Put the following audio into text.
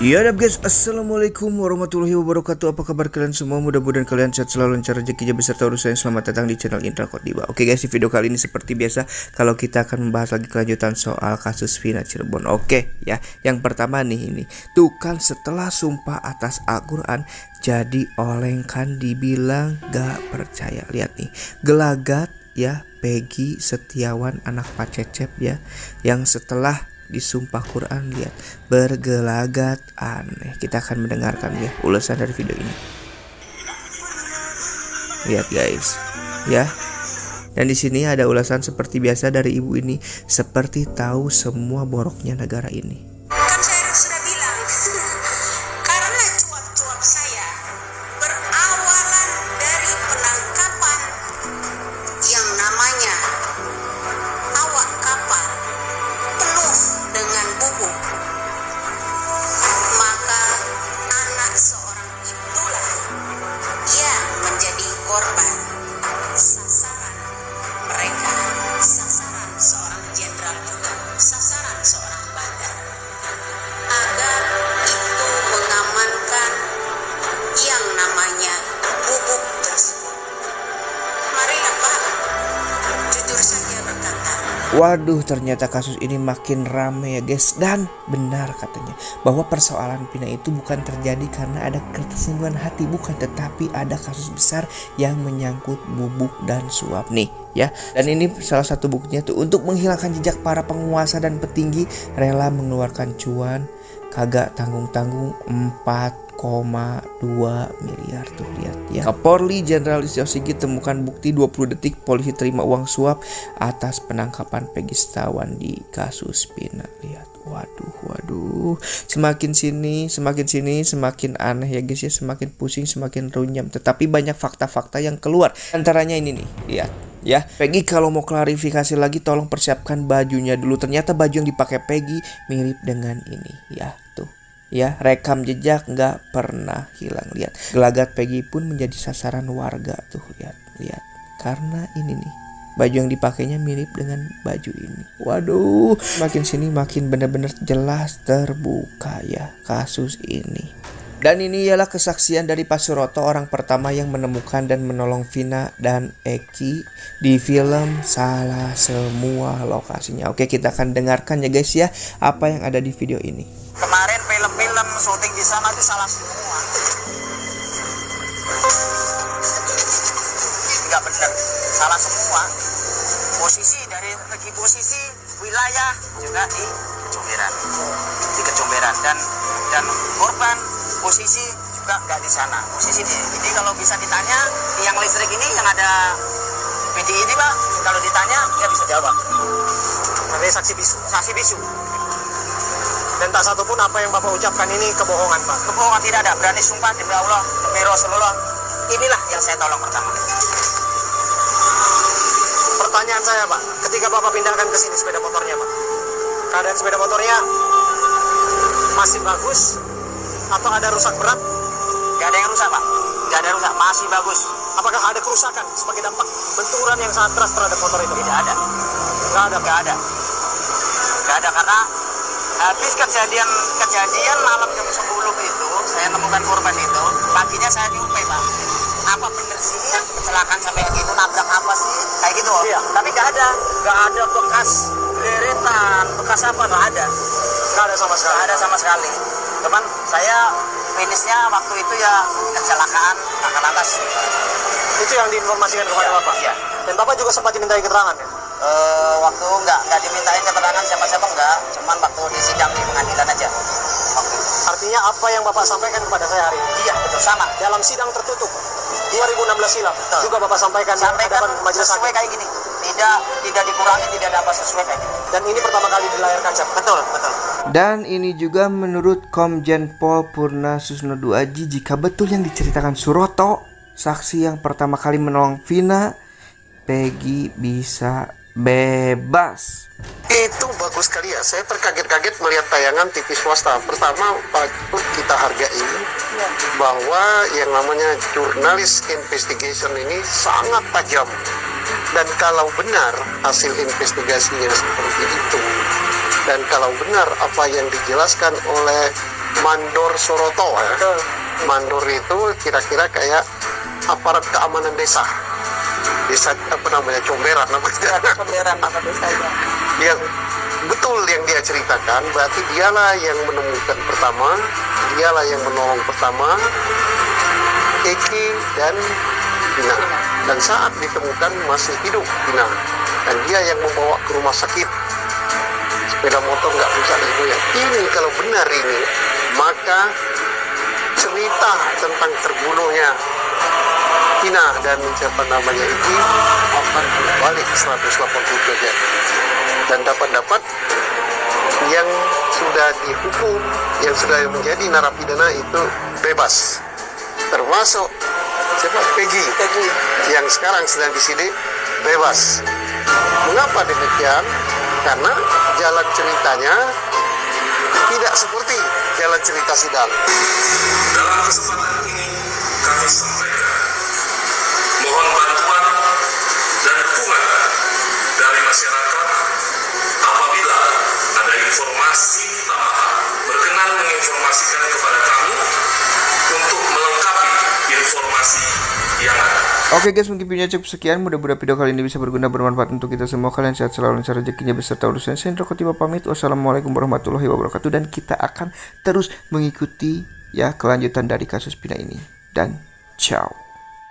Ya udah guys, assalamualaikum warahmatullahi wabarakatuh. Apa kabar kalian semua? Mudah-mudahan kalian sehat selalu, lancar rezekinya beserta urusan. Selamat datang di channel Indra Khotiba. Oke guys, di video kali ini seperti biasa, kalau kita akan membahas lagi kelanjutan soal kasus Vina Cirebon. Oke ya, yang pertama nih ini. Tuh kan setelah sumpah atas Al-Quran, jadi olengkan dibilang gak percaya. Lihat nih, gelagat ya Peggy Setiawan anak Pak Cecep ya, yang setelah disumpah Quran lihat bergelagat aneh. Kita akan mendengarkan ya ulasan dari video ini. Lihat guys ya. Dan di sini ada ulasan seperti biasa dari ibu ini, seperti tahu semua boroknya negara ini. Kan saya sudah bilang, karena cuap-cuap saya berawalan dari penangkapan yang namanya awak kapal penuh dengan bubuk, maka anak seorang itulah yang menjadi korban sasaran mereka, sasaran seorang jenderal juga, sasaran seorang bandar, agar itu mengamankan yang namanya bubuk tersebut. Marilah Pak, jujur saja berkata. Waduh, ternyata kasus ini makin rame ya guys. Dan benar katanya bahwa persoalan Vina itu bukan terjadi karena ada ketersinggungan hati, bukan, tetapi ada kasus besar yang menyangkut bubuk dan suap nih ya. Dan ini salah satu buktinya tuh, untuk menghilangkan jejak para penguasa dan petinggi rela mengeluarkan cuan kagak tanggung-tanggung 4,2 miliar tuh, lihat ya. Kapolri Jenderal Listio Sigit temukan bukti 20 detik polisi terima uang suap atas penangkapan Peggy Setiawan di kasus Vina. Lihat, waduh, semakin sini semakin aneh ya guys ya, semakin pusing, semakin runyam. Tetapi banyak fakta-fakta yang keluar. Antaranya ini nih, lihat ya. Peggy kalau mau klarifikasi lagi tolong persiapkan bajunya dulu. Ternyata baju yang dipakai Peggy mirip dengan ini ya, tuh ya, rekam jejak nggak pernah hilang. Lihat, gelagat Peggy pun menjadi sasaran warga tuh, lihat karena ini nih, baju yang dipakainya mirip dengan baju ini. Waduh, makin sini makin benar-benar jelas terbuka ya kasus ini. Dan ini ialah kesaksian dari Pak Suroto, orang pertama yang menemukan dan menolong Vina dan Eki di film Salah Semua lokasinya. Oke, kita akan dengarkan ya guys ya, apa yang ada di video ini. Kemarin film-film syuting di sana itu salah semua. Enggak benar, salah semua. Posisi dari segi posisi wilayah juga di Kecomberan dan korban posisi juga nggak di sana. Posisi ini kalau bisa ditanya, yang listrik ini yang ada PD ini Pak, kalau ditanya dia bisa jawab. Ada saksi bisu. Dan tak satu pun apa yang Bapak ucapkan ini kebohongan Pak. Kebohongan tidak ada, berani sumpah demi Allah, demi Rasulullah. Inilah yang saya tolong pertama. Pertanyaan saya Pak, ketika Bapak pindahkan ke sini sepeda motornya Pak, keadaan sepeda motornya masih bagus atau ada rusak berat? Gak ada yang rusak Pak, gak ada rusak, masih bagus. Apakah ada kerusakan sebagai dampak benturan yang sangat keras terhadap motor itu? Tidak ada. Gak ada karena habis kejadian malam jam 10 itu saya nemukan korban itu, paginya saya nyupai Pak. Apa bener sih kecelakaan sampai gitu, nabrak apa sih? Kayak gitu. Iya. Tapi gak ada bekas deretan, bekas apa, gak ada sama sekali. Cuman saya finishnya waktu itu ya kecelakaan kakak atas. Itu yang diinformasikan kepada Bapak? Iya. Dan Bapak juga sempat dimintai keterangan ya? Waktu nggak dimintain keterangan siapa-siapa enggak, cuman waktu di sidang di pengadilan aja. Artinya apa yang Bapak sampaikan kepada saya hari ini? Iya, betul, sama. Dalam sidang tertutup 2016 silam, betul. Juga Bapak sampaikan majelis hakim kayak gini. Tidak dikurangi, tidak ada apa, sesuai kayak gini. Dan ini pertama kali di layar kaca. Betul. Dan ini juga menurut Komjen Pol Purna Susno Duaji, jika betul yang diceritakan Suroto, saksi yang pertama kali menolong Vina, Peggy bisa bebas. Itu bagus sekali ya. Saya terkaget-kaget melihat tayangan TV swasta. Pertama, patut kita hargai bahwa yang namanya jurnalis investigation ini sangat tajam. Dan kalau benar hasil investigasinya seperti itu, dan kalau benar apa yang dijelaskan oleh Mandor Soroto ya. Betul. Mandor itu kira-kira kayak aparat keamanan desa apa namanya, comberan namanya. Comberan apa desanya. Yang betul yang dia ceritakan, berarti dialah yang menemukan pertama, dialah yang menolong pertama Eki dan Dina. Dan saat ditemukan masih hidup Dina, dan dia yang membawa ke rumah sakit. Sepeda motor nggak bisa ya. Ini kalau benar ini, maka cerita tentang terbunuhnya Dina dan siapa namanya Eki akan berbalik 180 derajat, dan dapat yang sudah dihukum, yang sudah menjadi narapidana itu bebas, termasuk siapa, Peggy yang sekarang sedang disidik bebas. Mengapa demikian? Karena jalan ceritanya tidak seperti jalan cerita sidang. Dalam kesempatan ini kami sampaikan mohon bantuan dan dukungan dari masyarakat apabila ada informasi tambahan berkenan menginformasikan kepada kami untuk melengkapi informasi yang ada. Oke guys, mungkin videonya cukup sekian. Mudah-mudahan video kali ini bisa berguna, bermanfaat untuk kita semua. Kalian sehat selalu, lancar rezekinya beserta urusan. Saya Indra Khotiba pamit. Wassalamualaikum warahmatullahi wabarakatuh. Dan kita akan terus mengikuti ya kelanjutan dari kasus Pina ini. Dan ciao.